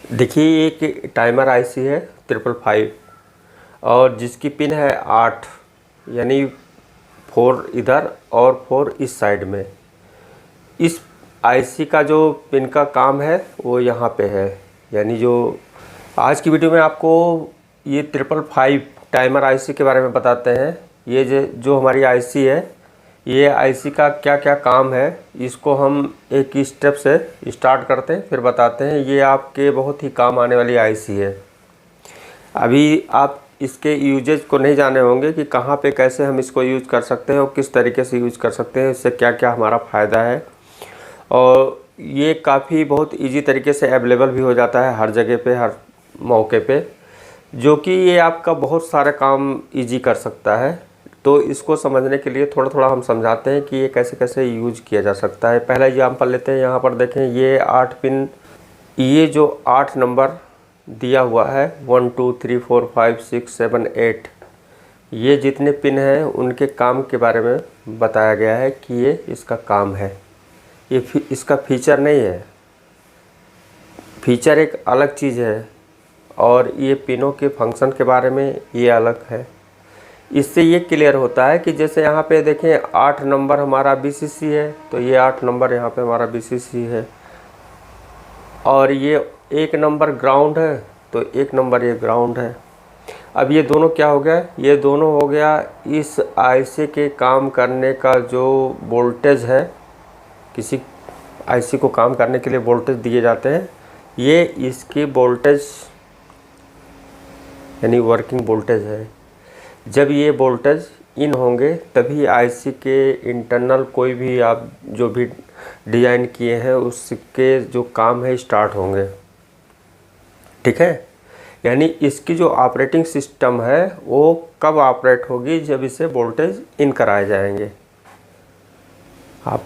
देखिए, एक timer IC है 555 और जिसकी पिन है 8, यानी 4 इधर और 4 इस साइड में। इस आईसी का जो पिन का काम है वो यहाँ पे है, यानी जो आज की वीडियो में आपको ये 555 टाइमर आईसी के बारे में बताते हैं। ये जो हमारी आईसी है, ये आईसी का क्या क्या काम है, इसको हम एक स्टेप से स्टार्ट करते हैं, फिर बताते हैं। ये आपके बहुत ही काम आने वाली आईसी है। अभी आप इसके यूजेज को नहीं जाने होंगे कि कहाँ पे कैसे हम इसको यूज़ कर सकते हैं और किस तरीके से यूज़ कर सकते हैं, इससे क्या क्या हमारा फ़ायदा है। और ये काफ़ी बहुत इजी तरीके से अवेलेबल भी हो जाता है हर जगह पे, हर मौके पे, जो कि ये आपका बहुत सारे काम इजी कर सकता है। तो इसको समझने के लिए थोड़ा थोड़ा हम समझाते हैं कि ये कैसे कैसे यूज किया जा सकता है। पहला एग्जाम्पल लेते हैं। यहाँ पर देखें, ये 8 पिन, ये जो 8 नंबर दिया हुआ है 1 2 3 4 5 6 7 8, ये जितने पिन हैं उनके काम के बारे में बताया गया है कि ये इसका काम है। ये इसका फीचर नहीं है, फीचर एक अलग चीज़ है, और ये पिनों के फंक्शन के बारे में ये अलग है। इससे ये क्लियर होता है कि जैसे यहाँ पे देखें 8 नंबर हमारा बीसीसी है, तो ये 8 नंबर यहाँ पे हमारा बीसीसी है, और ये 1 नंबर ग्राउंड है, तो 1 नंबर ये ग्राउंड है। अब ये दोनों क्या हो गया? ये दोनों हो गया इस आईसी के काम करने का जो वोल्टेज है। किसी आईसी को काम करने के लिए वोल्टेज दिए जाते हैं, ये इसकी वोल्टेज यानी वर्किंग वोल्टेज है। जब ये वोल्टेज इन होंगे तभी आईसी के इंटरनल कोई भी आप जो भी डिज़ाइन किए हैं उसके जो काम है स्टार्ट होंगे। ठीक है, यानी इसकी जो ऑपरेटिंग सिस्टम है वो कब ऑपरेट होगी? जब इसे वोल्टेज इन कराए जाएंगे। आप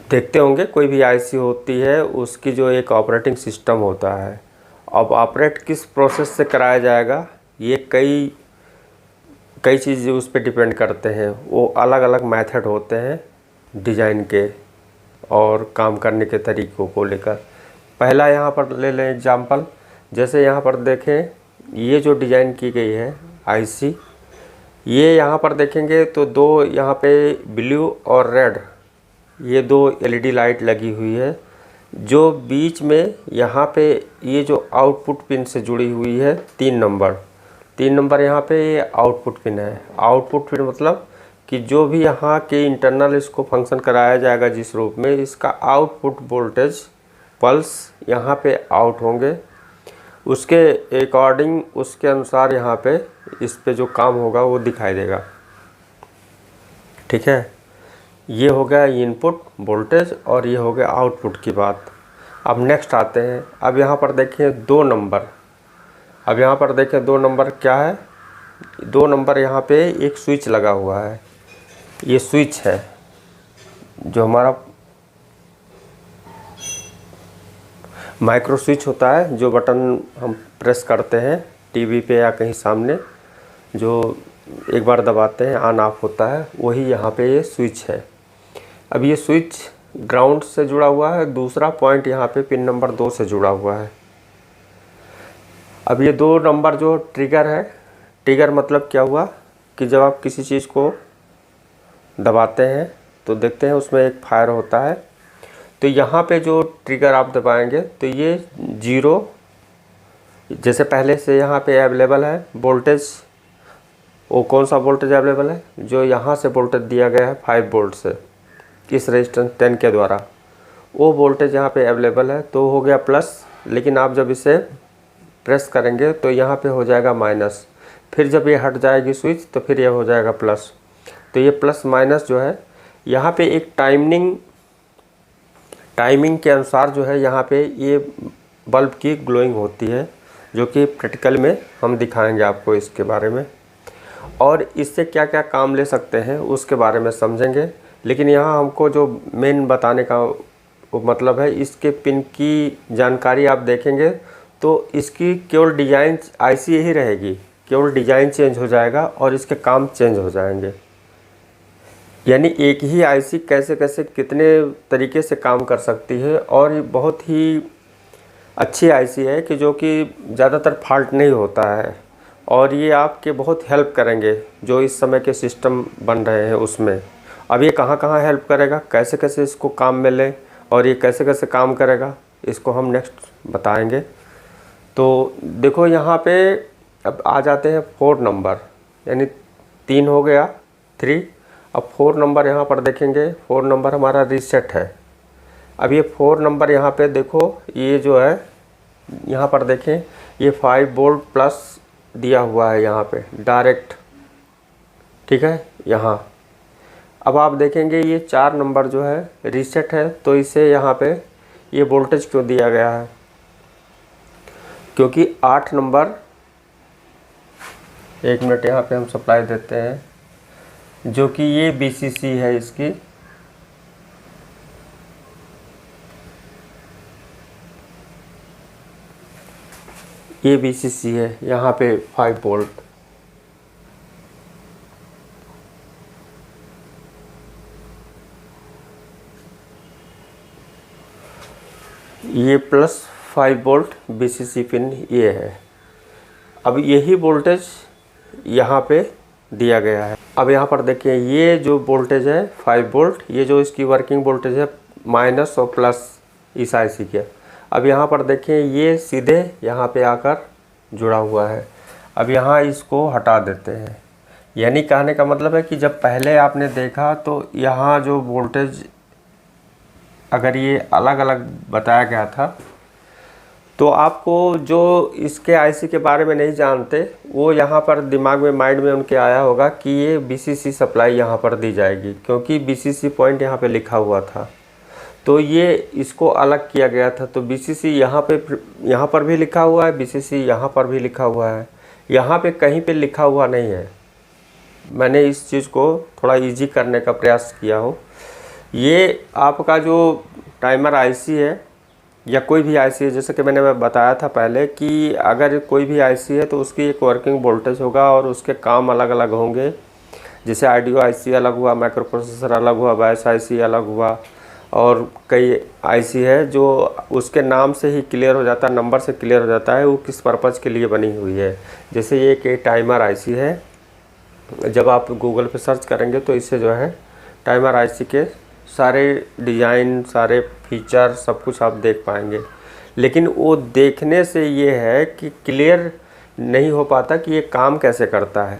देखते होंगे कोई भी आईसी होती है उसकी जो एक ऑपरेटिंग सिस्टम होता है। अब ऑपरेट किस प्रोसेस से कराया जाएगा, ये कई चीज़ें उस पर डिपेंड करते हैं। वो अलग अलग मेथड होते हैं डिज़ाइन के और काम करने के तरीक़ों को लेकर। पहला यहाँ पर ले लें एग्जांपल। जैसे यहाँ पर देखें, ये जो डिज़ाइन की गई है आईसी, ये यहाँ पर देखेंगे तो दो यहाँ पे ब्लू और रेड, ये दो एलईडी लाइट लगी हुई है। जो बीच में यहाँ पे ये जो आउटपुट पिन से जुड़ी हुई है 3 नंबर यहाँ पे ये आउटपुट पिन है। आउटपुट पिन मतलब कि जो भी यहाँ के इंटरनल इसको फंक्शन कराया जाएगा जिस रूप में, इसका आउटपुट वोल्टेज पल्स यहाँ पे आउट होंगे, उसके अकॉर्डिंग उसके अनुसार यहाँ पे इस पे जो काम होगा वो दिखाई देगा। ठीक है, ये हो गया इनपुट वोल्टेज और ये हो गया आउटपुट की बात। अब नेक्स्ट आते हैं। अब यहाँ पर देखें 2 नंबर। अब यहाँ पर देखें 2 नंबर क्या है? 2 नंबर यहाँ पे एक स्विच लगा हुआ है। ये स्विच है जो हमारा माइक्रो स्विच होता है, जो बटन हम प्रेस करते हैं टीवी पे या कहीं सामने, जो एक बार दबाते हैं ऑन ऑफ होता है, वही यहाँ पे ये स्विच है। अब ये स्विच ग्राउंड से जुड़ा हुआ है, दूसरा पॉइंट यहाँ पे पिन नंबर 2 से जुड़ा हुआ है। अब ये 2 नंबर जो ट्रिगर है, ट्रिगर मतलब क्या हुआ कि जब आप किसी चीज़ को दबाते हैं तो देखते हैं उसमें एक फायर होता है। तो यहाँ पे जो ट्रिगर आप दबाएंगे तो ये 0, जैसे पहले से यहाँ पे अवेलेबल है वोल्टेज, वो कौन सा वोल्टेज अवेलेबल है? जो यहाँ से वोल्टेज दिया गया है 5 वोल्ट से इस रेजिस्टेंस 10 के द्वारा, वो वोल्टेज यहाँ पे अवेलेबल है, तो हो गया प्लस। लेकिन आप जब इसे प्रेस करेंगे तो यहाँ पे हो जाएगा माइनस। फिर जब ये हट जाएगी स्विच तो फिर ये हो जाएगा प्लस। तो ये प्लस माइनस जो है यहाँ पे एक टाइमिंग के अनुसार जो है यहाँ पे ये बल्ब की ग्लोइंग होती है, जो कि प्रैक्टिकल में हम दिखाएंगे आपको इसके बारे में, और इससे क्या क्या काम ले सकते हैं उसके बारे में समझेंगे। लेकिन यहाँ हमको जो मेन बताने का मतलब है, इसके पिन की जानकारी आप देखेंगे तो इसकी केवल डिज़ाइन आईसी यही रहेगी, केवल डिज़ाइन चेंज हो जाएगा और इसके काम चेंज हो जाएंगे। यानी एक ही आईसी कैसे कैसे कितने तरीके से काम कर सकती है, और बहुत ही अच्छी आईसी है कि जो कि ज़्यादातर फॉल्ट नहीं होता है, और ये आपके बहुत हेल्प करेंगे जो इस समय के सिस्टम बन रहे हैं उसमें। अब ये कहाँ कहाँ हेल्प करेगा, कैसे कैसे इसको काम मिले और ये कैसे कैसे काम करेगा, इसको हम नेक्स्ट बताएंगे। तो देखो यहाँ पे अब आ जाते हैं 4 नंबर, यानी 3 हो गया 3। अब 4 नंबर यहाँ पर देखेंगे, 4 नंबर हमारा रीसेट है। अब ये 4 नंबर यहाँ पे देखो, ये जो है यहाँ पर देखें, ये 5 वोल्ट प्लस दिया हुआ है यहाँ पे डायरेक्ट, ठीक है यहाँ। अब आप देखेंगे ये 4 नंबर जो है रीसेट है, तो इसे यहाँ पे ये वोल्टेज क्यों दिया गया है, क्योंकि 8 नंबर, 1 मिनट यहाँ पे हम सप्लाई देते हैं, जो कि ये BCC है इसकी, ये BCC है यहाँ पे 5 वोल्ट। ये प्लस 5 वोल्ट BCC पिन ये है। अब यही वोल्टेज यहाँ पे दिया गया है। अब यहाँ पर देखिए ये जो वोल्टेज है 5 वोल्ट, ये जो इसकी वर्किंग वोल्टेज है माइनस और प्लस इस आईसी के। अब यहाँ पर देखिए ये सीधे यहाँ पे आकर जुड़ा हुआ है। अब यहाँ इसको हटा देते हैं, यानी कहने का मतलब है कि जब पहले आपने देखा तो यहाँ जो वोल्टेज अगर ये अलग अलग बताया गया था, तो आपको जो इसके आईसी के बारे में नहीं जानते वो यहाँ पर दिमाग में, माइंड में उनके आया होगा कि ये BCC सप्लाई यहाँ पर दी जाएगी, क्योंकि BCC पॉइंट यहाँ पे लिखा हुआ था, तो ये इसको अलग किया गया था। तो BCC यहाँ पर भी लिखा हुआ है, BCC यहाँ पर भी लिखा हुआ है, यहाँ पे कहीं पे लिखा हुआ नहीं है। मैंने इस चीज़ को थोड़ा इजी करने का प्रयास किया हो। ये आपका जो टाइमर आईसी है या कोई भी आईसी है, जैसे कि मैंने बताया था पहले कि अगर कोई भी आईसी है तो उसकी एक वर्किंग वोल्टेज होगा और उसके काम अलग अलग होंगे। जैसे ऑडियो आईसी अलग हुआ, माइक्रो प्रोसेसर अलग हुआ, वॉइस आईसी अलग हुआ, और कई आईसी है जो उसके नाम से ही क्लियर हो जाता है, नंबर से क्लियर हो जाता है वो किस पर्पज़ के लिए बनी हुई है। जैसे ये एक टाइमर आईसी है, जब आप गूगल पे सर्च करेंगे तो इससे जो है टाइमर आईसी के सारे डिज़ाइन, सारे फीचर, सब कुछ आप देख पाएंगे। लेकिन वो देखने से ये है कि क्लियर नहीं हो पाता कि ये काम कैसे करता है,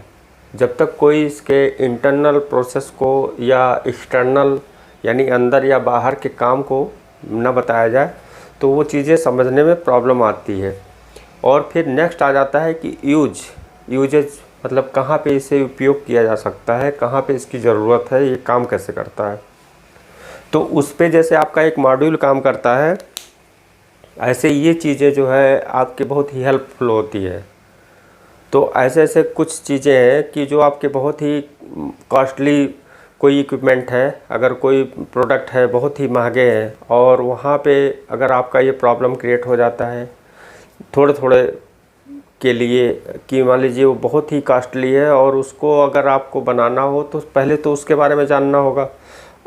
जब तक कोई इसके इंटरनल प्रोसेस को या एक्सटर्नल यानी अंदर या बाहर के काम को न बताया जाए तो वो चीज़ें समझने में प्रॉब्लम आती है। और फिर नेक्स्ट आ जाता है कि यूजेज, मतलब कहाँ पे इसे उपयोग किया जा सकता है, कहाँ पे इसकी ज़रूरत है, ये काम कैसे करता है। तो उस पे जैसे आपका एक मॉड्यूल काम करता है, ऐसे ये चीज़ें जो है आपके बहुत ही हेल्पफुल होती है। तो ऐसे ऐसे कुछ चीज़ें हैं कि जो आपके बहुत ही कॉस्टली कोई इक्विपमेंट है, अगर कोई प्रोडक्ट है बहुत ही महंगे हैं, और वहाँ पे अगर आपका ये प्रॉब्लम क्रिएट हो जाता है थोड़े थोड़े के लिए कि मान लीजिए वो बहुत ही कॉस्टली है, और उसको अगर आपको बनाना हो तो पहले तो उसके बारे में जानना होगा,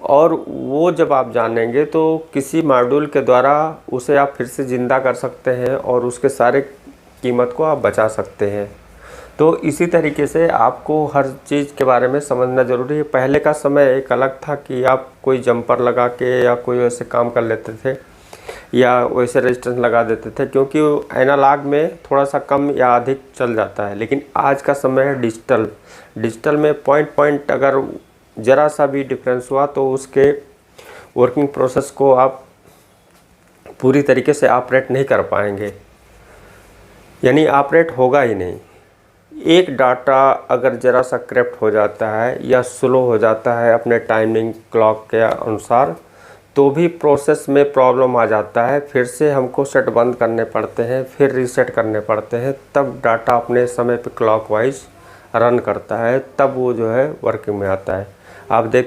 और वो जब आप जानेंगे तो किसी मॉड्यूल के द्वारा उसे आप फिर से ज़िंदा कर सकते हैं और उसके सारे कीमत को आप बचा सकते हैं। तो इसी तरीके से आपको हर चीज़ के बारे में समझना ज़रूरी है। पहले का समय एक अलग था कि आप कोई जंपर लगा के या कोई वैसे काम कर लेते थे या वैसे रेजिस्टेंस लगा देते थे, क्योंकि एनालॉग में थोड़ा सा कम या अधिक चल जाता है। लेकिन आज का समय है डिजिटल में पॉइंट अगर ज़रा सा भी डिफरेंस हुआ तो उसके वर्किंग प्रोसेस को आप पूरी तरीके से ऑपरेट नहीं कर पाएंगे, यानी ऑपरेट होगा ही नहीं। एक डाटा अगर ज़रा सा करप्ट हो जाता है या स्लो हो जाता है अपने टाइमिंग क्लॉक के अनुसार, तो भी प्रोसेस में प्रॉब्लम आ जाता है, फिर से हमको सेट बंद करने पड़ते हैं, फिर रीसेट करने पड़ते हैं, तब डाटा अपने समय पे क्लॉक वाइज रन करता है, तब वो जो है वर्किंग में आता है। आप देख